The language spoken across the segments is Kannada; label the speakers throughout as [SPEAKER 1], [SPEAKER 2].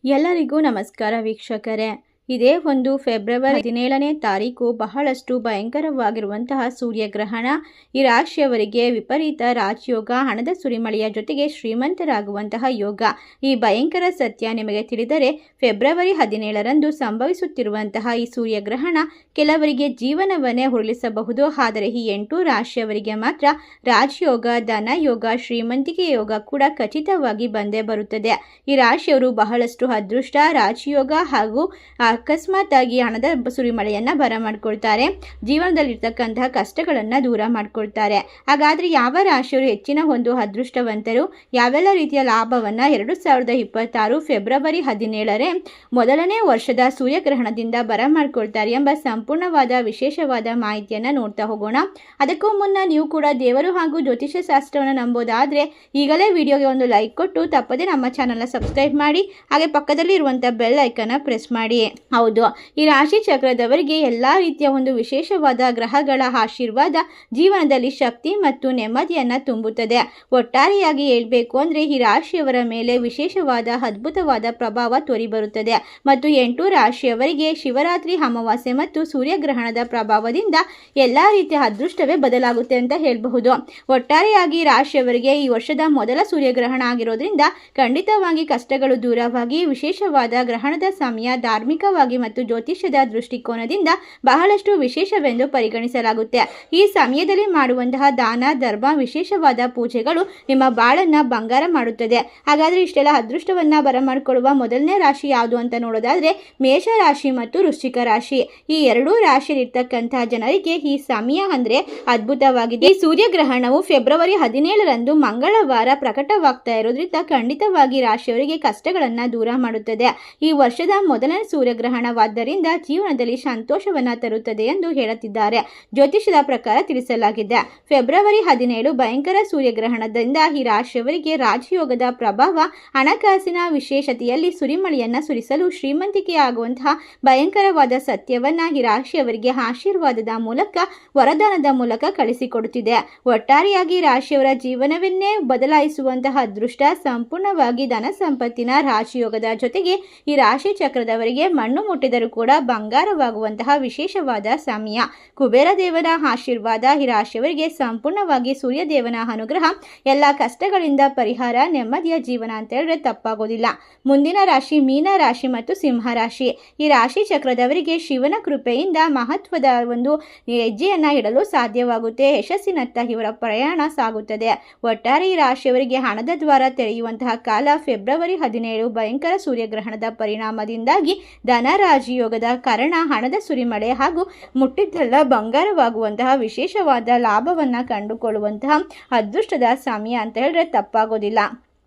[SPEAKER 1] ಎಲ್ಲರಿಗೂ ನಮಸ್ಕಾರ ವೀಕ್ಷಕರೇ. ಇದೇ ಒಂದು ಫೆಬ್ರವರಿ 17ನೇ ತಾರೀಕು ಬಹಳಷ್ಟು ಭಯಂಕರವಾಗಿರುವಂತಹ ಸೂರ್ಯಗ್ರಹಣ. ಈ ರಾಶಿಯವರಿಗೆ ವಿಪರೀತ ರಾಜಯೋಗ, ಹಣದ ಸುರಿಮಳೆಯ ಜೊತೆಗೆ ಶ್ರೀಮಂತರಾಗುವಂತಹ ಯೋಗ. ಈ ಭಯಂಕರ ಸತ್ಯ ನಿಮಗೆ ತಿಳಿದರೆ ಫೆಬ್ರವರಿ 17ರಂದು ಸಂಭವಿಸುತ್ತಿರುವಂತಹ ಈ ಸೂರ್ಯಗ್ರಹಣ ಕೆಲವರಿಗೆ ಜೀವನವನ್ನೇ ಉರುಳಿಸಬಹುದು. ಆದರೆ ಈ 8 ರಾಶಿಯವರಿಗೆ ಮಾತ್ರ ರಾಜಯೋಗ, ಧನಯೋಗ, ಶ್ರೀಮಂತಿಕೆ ಯೋಗ ಕೂಡ ಖಚಿತವಾಗಿ ಬಂದೇ ಬರುತ್ತದೆ. ಈ ರಾಶಿಯವರು ಬಹಳಷ್ಟು ಅದೃಷ್ಟ, ರಾಜಯೋಗ ಹಾಗೂ ಅಕಸ್ಮಾತ್ ಆಗಿ ಹಣದ ಸುರಿಮಳೆಯನ್ನು ಬರಮಾಡ್ಕೊಳ್ತಾರೆ. ಜೀವನದಲ್ಲಿರ್ತಕ್ಕಂತಹ ಕಷ್ಟಗಳನ್ನು ದೂರ ಮಾಡ್ಕೊಳ್ತಾರೆ. ಹಾಗಾದರೆ ಯಾವ ರಾಶಿಯವರು ಹೆಚ್ಚಿನ ಒಂದು ಅದೃಷ್ಟವಂತರು, ಯಾವೆಲ್ಲ ರೀತಿಯ ಲಾಭವನ್ನು 2026 ಫೆಬ್ರವರಿ 17ರ ಮೊದಲನೇ ವರ್ಷದ ಸೂರ್ಯಗ್ರಹಣದಿಂದ ಬರಮಾಡ್ಕೊಳ್ತಾರೆ ಎಂಬ ಸಂಪೂರ್ಣವಾದ ವಿಶೇಷವಾದ ಮಾಹಿತಿಯನ್ನು ನೋಡ್ತಾ ಹೋಗೋಣ. ಅದಕ್ಕೂ ಮುನ್ನ ನೀವು ಕೂಡ ದೇವರು ಹಾಗೂ ಜ್ಯೋತಿಷ್ಯ ಶಾಸ್ತ್ರವನ್ನು ನಂಬೋದಾದರೆ ಈಗಲೇ ವಿಡಿಯೋಗೆ ಒಂದು ಲೈಕ್ ಕೊಟ್ಟು ತಪ್ಪದೆ ನಮ್ಮ ಚಾನಲ್ನ ಸಬ್ಸ್ಕ್ರೈಬ್ ಮಾಡಿ, ಹಾಗೆ ಪಕ್ಕದಲ್ಲಿ ಇರುವಂಥ ಬೆಲ್ ಐಕನ್ನ ಪ್ರೆಸ್ ಮಾಡಿ. ಹೌದು, ಈ ರಾಶಿ ಚಕ್ರದವರಿಗೆ ಎಲ್ಲ ರೀತಿಯ ಒಂದು ವಿಶೇಷವಾದ ಗ್ರಹಗಳ ಆಶೀರ್ವಾದ ಜೀವನದಲ್ಲಿ ಶಕ್ತಿ ಮತ್ತು ನೆಮ್ಮದಿಯನ್ನು ತುಂಬುತ್ತದೆ. ಒಟ್ಟಾರೆಯಾಗಿ ಹೇಳಬೇಕು ಅಂದರೆ ಈ ರಾಶಿಯವರ ಮೇಲೆ ವಿಶೇಷವಾದ ಅದ್ಭುತವಾದ ಪ್ರಭಾವ ತೋರಿಬರುತ್ತದೆ. ಮತ್ತು 8 ರಾಶಿಯವರಿಗೆ ಶಿವರಾತ್ರಿ, ಅಮಾವಾಸ್ಯೆ ಮತ್ತು ಸೂರ್ಯಗ್ರಹಣದ ಪ್ರಭಾವದಿಂದ ಎಲ್ಲ ರೀತಿಯ ಅದೃಷ್ಟವೇ ಬದಲಾಗುತ್ತೆ ಅಂತ ಹೇಳಬಹುದು. ಒಟ್ಟಾರೆಯಾಗಿ ರಾಶಿಯವರಿಗೆ ಈ ವರ್ಷದ ಮೊದಲ ಸೂರ್ಯಗ್ರಹಣ ಆಗಿರೋದ್ರಿಂದ ಖಂಡಿತವಾಗಿ ಕಷ್ಟಗಳು ದೂರವಾಗಿ ವಿಶೇಷವಾದ ಗ್ರಹಣದ ಸಮಯ ಧಾರ್ಮಿಕವಾಗಿ ಮತ್ತು ಜ್ಯೋತಿಷ್ಯದ ದೃಷ್ಟಿಕೋನದಿಂದ ಬಹಳಷ್ಟು ವಿಶೇಷವೆಂದು ಪರಿಗಣಿಸಲಾಗುತ್ತೆ. ಈ ಸಮಯದಲ್ಲಿ ಮಾಡುವಂತಹ ದಾನ ಧರ್ಮ, ವಿಶೇಷವಾದ ಪೂಜೆಗಳು ನಿಮ್ಮ ಬಾಳನ್ನ ಬಂಗಾರ ಮಾಡುತ್ತದೆ. ಹಾಗಾದರೆ ಇಷ್ಟೆಲ್ಲ ಅದೃಷ್ಟವನ್ನ ಬರಮಾಡಿಕೊಳ್ಳುವ ಮೊದಲನೇ ರಾಶಿ ಯಾವುದು ಅಂತ ನೋಡೋದಾದ್ರೆ ಮೇಷ ರಾಶಿ ಮತ್ತು ವೃಶ್ಚಿಕ ರಾಶಿ. ಈ ಎರಡೂ ರಾಶಿಯಲ್ಲಿರ್ತಕ್ಕಂತಹ ಜನರಿಗೆ ಈ ಸಮಯ ಅಂದ್ರೆ ಅದ್ಭುತವಾಗಿದೆ. ಈ ಸೂರ್ಯಗ್ರಹಣವು ಫೆಬ್ರವರಿ 17ರಂದು ಮಂಗಳವಾರ ಪ್ರಕಟವಾಗ್ತಾ ಇರೋದ್ರಿಂದ ಖಂಡಿತವಾಗಿ ರಾಶಿಯವರಿಗೆ ಕಷ್ಟಗಳನ್ನ ದೂರ ಮಾಡುತ್ತದೆ. ಈ ವರ್ಷದ ಮೊದಲನೇ ಸೂರ್ಯಗ್ರಹಣವಾದ್ದರಿಂದ ಜೀವನದಲ್ಲಿ ಸಂತೋಷವನ್ನ ತರುತ್ತದೆ ಎಂದು ಹೇಳುತ್ತಿದ್ದಾರೆ. ಜ್ಯೋತಿಷದ ಪ್ರಕಾರ ತಿಳಿಸಲಾಗಿದೆ. ಫೆಬ್ರವರಿ 17 ಭಯಂಕರ ಸೂರ್ಯಗ್ರಹಣದಿಂದ ಈ ರಾಶಿಯವರಿಗೆ ರಾಜಯೋಗದ ಪ್ರಭಾವ, ಹಣಕಾಸಿನ ವಿಶೇಷತೆಯಲ್ಲಿ ಸುರಿಮಳೆಯನ್ನ ಸುರಿಸಲು ಶ್ರೀಮಂತಿಕೆಯಾಗುವಂತಹ ಭಯಂಕರವಾದ ಸತ್ಯವನ್ನ ಈ ರಾಶಿಯವರಿಗೆ ಆಶೀರ್ವಾದದ ಮೂಲಕ, ವರದಾನದ ಮೂಲಕ ಕಳಿಸಿಕೊಡುತ್ತಿದೆ. ಒಟ್ಟಾರೆಯಾಗಿ ರಾಶಿಯವರ ಜೀವನವನ್ನೇ ಬದಲಾಯಿಸುವಂತಹ ಅದೃಷ್ಟ, ಸಂಪೂರ್ಣವಾಗಿ ಧನ ಸಂಪತ್ತಿನ ರಾಜಯೋಗದ ಜೊತೆಗೆ ಈ ರಾಶಿ ಚಕ್ರದವರಿಗೆ ಮಣ್ಣು ಮುಟ್ಟಿದರೂ ಕೂಡ ಬಂಗಾರವಾಗುವಂತಹ ವಿಶೇಷವಾದ ಸಮಯ. ಕುಬೇರ ದೇವನ ಆಶೀರ್ವಾದ ಈ ರಾಶಿಯವರಿಗೆ ಸಂಪೂರ್ಣವಾಗಿ ಸೂರ್ಯದೇವನ ಅನುಗ್ರಹ, ಎಲ್ಲ ಕಷ್ಟಗಳಿಂದ ಪರಿಹಾರ, ನೆಮ್ಮದಿಯ ಜೀವನ ಅಂತ ಹೇಳಿದ್ರೆ ತಪ್ಪಾಗೋದಿಲ್ಲ. ಮುಂದಿನ ರಾಶಿ ಮೀನ ರಾಶಿ ಮತ್ತು ಸಿಂಹ ರಾಶಿ. ಈ ರಾಶಿ ಚಕ್ರದವರಿಗೆ ಶಿವನ ಕೃಪೆಯಿಂದ ಮಹತ್ವದ ಒಂದು ಹೆಜ್ಜೆಯನ್ನ ಇಡಲು ಸಾಧ್ಯವಾಗುತ್ತೆ. ಯಶಸ್ಸಿನತ್ತ ಇವರ ಪ್ರಯಾಣ ಸಾಗುತ್ತದೆ. ಒಟ್ಟಾರೆ ಈ ರಾಶಿಯವರಿಗೆ ಹಣದ ದ್ವಾರ ತೆರೆಯುವಂತಹ ಕಾಲ ಫೆಬ್ರವರಿ 17 ಭಯಂಕರ ಸೂರ್ಯಗ್ರಹಣದ ಪರಿಣಾಮದಿಂದಾಗಿ ಧನರಾಜಯೋಗದ ಕಾರಣ ಹಣದ ಸುರಿಮಳೆ ಹಾಗೂ ಮುಟ್ಟಿದ್ದೆಲ್ಲ ಬಂಗಾರವಾಗುವಂತಹ ವಿಶೇಷವಾದ ಲಾಭವನ್ನ ಕಂಡುಕೊಳ್ಳುವಂತಹ ಅದೃಷ್ಟದ ಸಮಯ ಅಂತ ಹೇಳಿದ್ರೆ ತಪ್ಪಾಗೋದಿಲ್ಲ.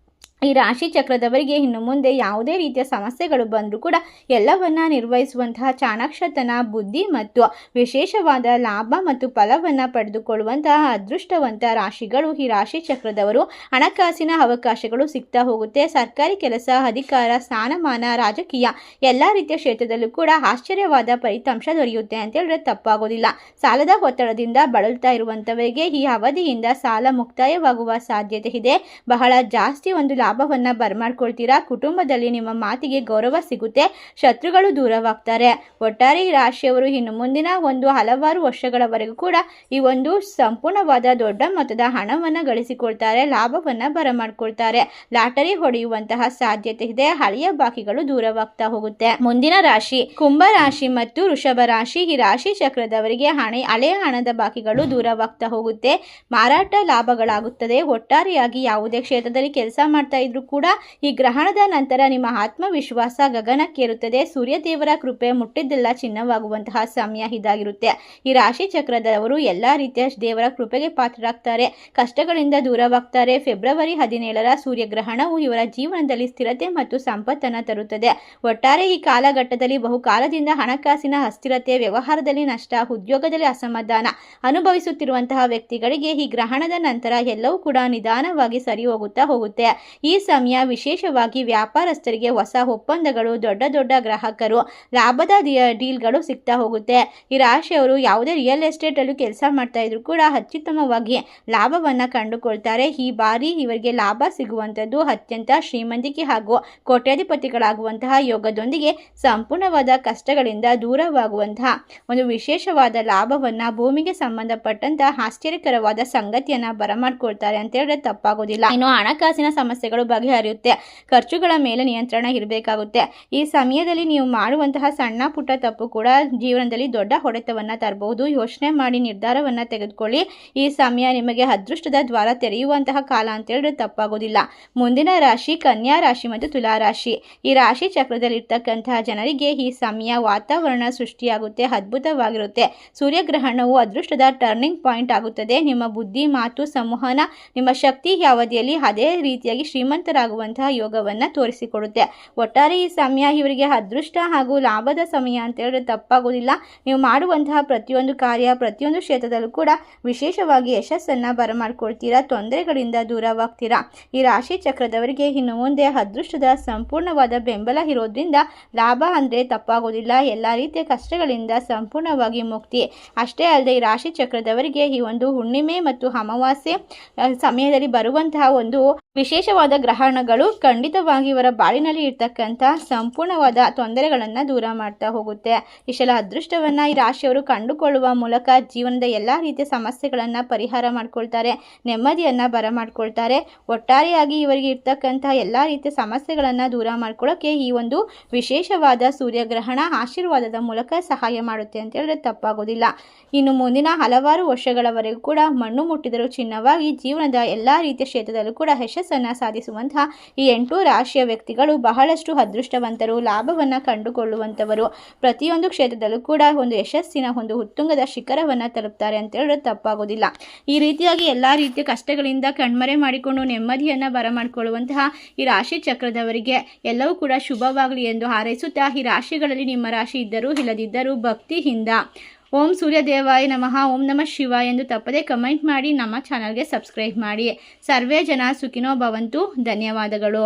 [SPEAKER 1] ಈ ರಾಶಿ ಚಕ್ರದವರಿಗೆ ಇನ್ನು ಮುಂದೆ ಯಾವುದೇ ರೀತಿಯ ಸಮಸ್ಯೆಗಳು ಬಂದರೂ ಕೂಡ ಎಲ್ಲವನ್ನ ನಿರ್ವಹಿಸುವಂತಹ ಚಾಣಾಕ್ಷತನ, ಬುದ್ಧಿ ಮತ್ತು ವಿಶೇಷವಾದ ಲಾಭ ಮತ್ತು ಫಲವನ್ನು ಪಡೆದುಕೊಳ್ಳುವಂತಹ ಅದೃಷ್ಟವಂತ ರಾಶಿಗಳು ಈ ರಾಶಿ ಚಕ್ರದವರು. ಹಣಕಾಸಿನ ಅವಕಾಶಗಳು ಸಿಗ್ತಾ ಹೋಗುತ್ತೆ. ಸರ್ಕಾರಿ ಕೆಲಸ, ಅಧಿಕಾರ, ಸ್ಥಾನಮಾನ, ರಾಜಕೀಯ ಎಲ್ಲ ರೀತಿಯ ಕ್ಷೇತ್ರದಲ್ಲೂ ಕೂಡ ಆಶ್ಚರ್ಯವಾದ ಫಲಿತಾಂಶ ದೊರೆಯುತ್ತೆ ಅಂತ ಹೇಳಿದ್ರೆ ತಪ್ಪಾಗೋದಿಲ್ಲ. ಸಾಲದ ಒತ್ತಡದಿಂದ ಬಳಲ್ತಾ ಇರುವಂತವರಿಗೆ ಈ ಅವಧಿಯಿಂದ ಸಾಲ ಮುಕ್ತಾಯವಾಗುವ ಸಾಧ್ಯತೆ ಇದೆ. ಬಹಳ ಜಾಸ್ತಿ ಒಂದು ಲಾಭವನ್ನ ಬರಮಾಡ್ಕೊಳ್ತೀರಾ. ಕುಟುಂಬದಲ್ಲಿ ನಿಮ್ಮ ಮಾತಿಗೆ ಗೌರವ ಸಿಗುತ್ತೆ. ಶತ್ರುಗಳು ದೂರವಾಗ್ತಾರೆ. ಒಟ್ಟಾರೆ ಈ ರಾಶಿಯವರು ಇನ್ನು ಮುಂದಿನ ಒಂದು ಹಲವಾರು ವರ್ಷಗಳವರೆಗೂ ಕೂಡ ಈ ಒಂದು ಸಂಪೂರ್ಣವಾದ ದೊಡ್ಡ ಮೊತ್ತದ ಹಣವನ್ನ ಗಳಿಸಿಕೊಳ್ತಾರೆ, ಲಾಭವನ್ನ ಬರಮಾಡ್ಕೊಳ್ತಾರೆ. ಲಾಟರಿ ಹೊಡೆಯುವಂತಹ ಸಾಧ್ಯತೆ ಇದೆ. ಹಳೆಯ ಬಾಕಿಗಳು ದೂರವಾಗ್ತಾ ಹೋಗುತ್ತೆ. ಮುಂದಿನ ರಾಶಿ ಕುಂಭ ರಾಶಿ ಮತ್ತು ವೃಷಭ ರಾಶಿ. ಈ ರಾಶಿ ಚಕ್ರದವರಿಗೆ ಹಳೆಯ ಹಣದ ಬಾಕಿಗಳು ದೂರವಾಗ್ತಾ ಹೋಗುತ್ತೆ. ಮಾರಾಟ ಲಾಭಗಳಾಗುತ್ತದೆ. ಒಟ್ಟಾರೆಯಾಗಿ ಯಾವುದೇ ಕ್ಷೇತ್ರದಲ್ಲಿ ಕೆಲಸ ಮಾಡ್ತಾ ಇದ್ರೂ ಕೂಡ ಈ ಗ್ರಹಣದ ನಂತರ ನಿಮ್ಮ ಆತ್ಮವಿಶ್ವಾಸ ಗಗನಕ್ಕೇರುತ್ತದೆ. ಸೂರ್ಯದೇವರ ಕೃಪೆ ಮುಟ್ಟಿದ್ದೆಲ್ಲ ಚಿನ್ನವಾಗುವಂತಹ ಸಮಯ ಇದಾಗಿರುತ್ತೆ. ಈ ರಾಶಿ ಚಕ್ರದವರು ಎಲ್ಲಾ ರೀತಿಯ ದೇವರ ಕೃಪೆಗೆ ಪಾತ್ರರಾಗ್ತಾರೆ. ಕಷ್ಟಗಳಿಂದ ದೂರವಾಗ್ತಾರೆ. ಫೆಬ್ರವರಿ 17ರ ಸೂರ್ಯಗ್ರಹಣವು ಇವರ ಜೀವನದಲ್ಲಿ ಸ್ಥಿರತೆ ಮತ್ತು ಸಂಪತ್ತನ್ನು ತರುತ್ತದೆ. ಒಟ್ಟಾರೆ ಈ ಕಾಲಘಟ್ಟದಲ್ಲಿ ಬಹುಕಾಲದಿಂದ ಹಣಕಾಸಿನ ಅಸ್ಥಿರತೆ, ವ್ಯವಹಾರದಲ್ಲಿ ನಷ್ಟ, ಉದ್ಯೋಗದಲ್ಲಿ ಅಸಮಾಧಾನ ಅನುಭವಿಸುತ್ತಿರುವಂತಹ ವ್ಯಕ್ತಿಗಳಿಗೆ ಈ ಗ್ರಹಣದ ನಂತರ ಎಲ್ಲವೂ ಕೂಡ ನಿಧಾನವಾಗಿ ಸರಿ ಹೋಗುತ್ತೆ. ಈ ಸಮಯ ವಿಶೇಷವಾಗಿ ವ್ಯಾಪಾರಸ್ಥರಿಗೆ ಹೊಸ ಒಪ್ಪಂದಗಳು, ದೊಡ್ಡ ದೊಡ್ಡ ಗ್ರಾಹಕರು, ಲಾಭದ ಡೀಲ್ಗಳು ಸಿಗ್ತಾ ಹೋಗುತ್ತೆ. ಈ ರಾಶಿಯವರು ಯಾವುದೇ ರಿಯಲ್ ಎಸ್ಟೇಟ್ ಅಲ್ಲೂ ಕೆಲಸ ಮಾಡ್ತಾ ಇದ್ರು ಕೂಡ ಅತ್ಯುತ್ತಮವಾಗಿ ಲಾಭವನ್ನ ಕಂಡುಕೊಳ್ತಾರೆ. ಈ ಬಾರಿ ಇವರಿಗೆ ಲಾಭ ಸಿಗುವಂಥದ್ದು ಅತ್ಯಂತ ಶ್ರೀಮಂತಿಕೆ ಹಾಗೂ ಕೋಟ್ಯಾಧಿಪತಿಗಳಾಗುವಂತಹ ಯೋಗದೊಂದಿಗೆ ಸಂಪೂರ್ಣವಾದ ಕಷ್ಟಗಳಿಂದ ದೂರವಾಗುವಂತಹ ಒಂದು ವಿಶೇಷವಾದ ಲಾಭವನ್ನ, ಭೂಮಿಗೆ ಸಂಬಂಧಪಟ್ಟಂತಹ ಆಶ್ಚರ್ಯಕರವಾದ ಸಂಗತಿಯನ್ನ ಬರಮಾಡ್ಕೊಳ್ತಾರೆ ಅಂತ ಹೇಳಿದ್ರೆ ತಪ್ಪಾಗೋದಿಲ್ಲ. ಇನ್ನು ಹಣಕಾಸಿನ ಸಮಸ್ಯೆಗಳು ಬಗೆಹರಿಯುತ್ತೆ. ಖರ್ಚುಗಳ ಮೇಲೆ ನಿಯಂತ್ರಣ ಇರಬೇಕಾಗುತ್ತೆ. ಈ ಸಮಯದಲ್ಲಿ ನೀವು ಮಾಡುವಂತಹ ಸಣ್ಣ ಪುಟ್ಟ ತಪ್ಪು ಕೂಡ ಜೀವನದಲ್ಲಿ ದೊಡ್ಡ ಹೊಡೆತವನ್ನ ತರಬಹುದು. ಯೋಚನೆ ಮಾಡಿ ನಿರ್ಧಾರವನ್ನ ತೆಗೆದುಕೊಳ್ಳಿ. ಈ ಸಮಯ ನಿಮಗೆ ಅದೃಷ್ಟದ ದ್ವಾರ ತೆರೆಯುವಂತಹ ಕಾಲ ಅಂತ ಹೇಳಿದ್ರೆ ತಪ್ಪಾಗೋದಿಲ್ಲ. ಮುಂದಿನ ರಾಶಿ ಕನ್ಯಾ ರಾಶಿ ಮತ್ತು ತುಲಾ ರಾಶಿ. ಈ ರಾಶಿ ಚಕ್ರದಲ್ಲಿರ್ತಕ್ಕಂತಹ ಜನರಿಗೆ ಈ ಸಮಯ ವಾತಾವರಣ ಸೃಷ್ಟಿಯಾಗುತ್ತೆ, ಅದ್ಭುತವಾಗಿರುತ್ತೆ. ಸೂರ್ಯಗ್ರಹಣವು ಅದೃಷ್ಟದ ಟರ್ನಿಂಗ್ ಪಾಯಿಂಟ್ ಆಗುತ್ತದೆ. ನಿಮ್ಮ ಬುದ್ಧಿ, ಮಾತು, ಸಂವಹನ, ನಿಮ್ಮ ಶಕ್ತಿ ಅವಧಿಯಲ್ಲಿ ಅದೇ ರೀತಿಯಾಗಿ ಶ್ರೀಮಂತರಾಗುವಂತಹ ಯೋಗವನ್ನ ತೋರಿಸಿಕೊಡುತ್ತೆ. ಒಟ್ಟಾರೆ ಈ ಸಮಯ ಇವರಿಗೆ ಅದೃಷ್ಟ ಹಾಗೂ ಲಾಭದ ಸಮಯ ಅಂತ ಹೇಳಿದ್ರೆ ತಪ್ಪಾಗೋದಿಲ್ಲ. ನೀವು ಮಾಡುವಂತಹ ಪ್ರತಿಯೊಂದು ಕಾರ್ಯ, ಪ್ರತಿಯೊಂದು ಕ್ಷೇತ್ರದಲ್ಲೂ ಕೂಡ ವಿಶೇಷವಾಗಿ ಯಶಸ್ಸನ್ನ ಬರಮಾಡ್ಕೊಳ್ತೀರಾ. ತೊಂದರೆಗಳಿಂದ ದೂರವಾಗ್ತೀರಾ. ಈ ರಾಶಿ ಚಕ್ರದವರಿಗೆ ಇನ್ನು ಮುಂದೆ ಅದೃಷ್ಟದ ಸಂಪೂರ್ಣವಾದ ಬೆಂಬಲ ಇರೋದ್ರಿಂದ ಲಾಭ ಅಂದ್ರೆ ತಪ್ಪಾಗೋದಿಲ್ಲ. ಎಲ್ಲ ರೀತಿಯ ಕಷ್ಟಗಳಿಂದ ಸಂಪೂರ್ಣವಾಗಿ ಮುಕ್ತಿ. ಅಷ್ಟೇ ಅಲ್ಲದೆ ಈ ರಾಶಿ ಚಕ್ರದವರಿಗೆ ಈ ಒಂದು ಹುಣ್ಣಿಮೆ ಮತ್ತು ಅಮಾವಾಸ್ಯೆ ಸಮಯದಲ್ಲಿ ಬರುವಂತಹ ಒಂದು ವಿಶೇಷವಾದ ಗ್ರಹಣಗಳು ಖಂಡಿತವಾಗಿ ಇವರ ಬಾಳಿನಲ್ಲಿ ಇರ್ತಕ್ಕಂಥ ಸಂಪೂರ್ಣವಾದ ತೊಂದರೆಗಳನ್ನು ದೂರ ಮಾಡ್ತಾ ಹೋಗುತ್ತೆ. ಇಷ್ಟೆಲ್ಲ ಅದೃಷ್ಟವನ್ನ ಈ ರಾಶಿಯವರು ಕಂಡುಕೊಳ್ಳುವ ಮೂಲಕ ಜೀವನದ ಎಲ್ಲ ರೀತಿಯ ಸಮಸ್ಯೆಗಳನ್ನು ಪರಿಹಾರ ಮಾಡ್ಕೊಳ್ತಾರೆ, ನೆಮ್ಮದಿಯನ್ನ ಬರಮಾಡ್ಕೊಳ್ತಾರೆ. ಒಟ್ಟಾರೆಯಾಗಿ ಇವರಿಗೆ ಇರ್ತಕ್ಕಂಥ ಎಲ್ಲ ರೀತಿಯ ಸಮಸ್ಯೆಗಳನ್ನು ದೂರ ಮಾಡ್ಕೊಳ್ಳೋಕೆ ಈ ಒಂದು ವಿಶೇಷವಾದ ಸೂರ್ಯಗ್ರಹಣ ಆಶೀರ್ವಾದದ ಮೂಲಕ ಸಹಾಯ ಮಾಡುತ್ತೆ ಅಂತ ಹೇಳಿದ್ರೆ ತಪ್ಪಾಗೋದಿಲ್ಲ. ಇನ್ನು ಮುಂದಿನ ಹಲವಾರು ವರ್ಷಗಳವರೆಗೂ ಕೂಡ ಮಣ್ಣು ಮುಟ್ಟಿದರೂ ಚಿನ್ನವಾಗಿ ಜೀವನದ ಎಲ್ಲ ರೀತಿಯ ಕ್ಷೇತ್ರದಲ್ಲೂ ಕೂಡ ಯಶಸ್ಸನ್ನು ಸಾಧಿಸುವಂತಹ ಈ 8 ರಾಶಿಯ ವ್ಯಕ್ತಿಗಳು ಬಹಳಷ್ಟು ಅದೃಷ್ಟವಂತರು, ಲಾಭವನ್ನು ಕಂಡುಕೊಳ್ಳುವಂಥವರು. ಪ್ರತಿಯೊಂದು ಕ್ಷೇತ್ರದಲ್ಲೂ ಕೂಡ ಒಂದು ಯಶಸ್ಸಿನ ಒಂದು ಉತ್ತುಂಗದ ಶಿಖರವನ್ನು ತಲುಪ್ತಾರೆ ಅಂತ ಹೇಳಿದ್ರೆ ತಪ್ಪಾಗೋದಿಲ್ಲ. ಈ ರೀತಿಯಾಗಿ ಎಲ್ಲ ರೀತಿಯ ಕಷ್ಟಗಳಿಂದ ಕಣ್ಮರೆ ಮಾಡಿಕೊಂಡು ನೆಮ್ಮದಿಯನ್ನು ಬರಮಾಡಿಕೊಳ್ಳುವಂತಹ ಈ ರಾಶಿ ಚಕ್ರದವರಿಗೆ ಎಲ್ಲವೂ ಕೂಡ ಶುಭವಾಗಲಿ ಎಂದು ಹಾರೈಸುತ್ತಾ, ಈ ರಾಶಿಗಳಲ್ಲಿ ನಿಮ್ಮ ರಾಶಿ ಇದ್ದರೂ ಇಲ್ಲದಿದ್ದರೂ ಭಕ್ತಿಯಿಂದ ಓಂ ಸೂರ್ಯದೇವಾಯ ನಮಃ, ಓಂ ನಮಃ ಶಿವಾಯ ಎಂದು ತಪ್ಪದೆ ಕಮೆಂಟ್ ಮಾಡಿ ನಮ್ಮ ಚಾನಲ್ಗೆ ಸಬ್ಸ್ಕ್ರೈಬ್ ಮಾಡಿ. ಸರ್ವೇ ಜನ ಸುಖಿನೋ ಭವಂತು. ಧನ್ಯವಾದಗಳು.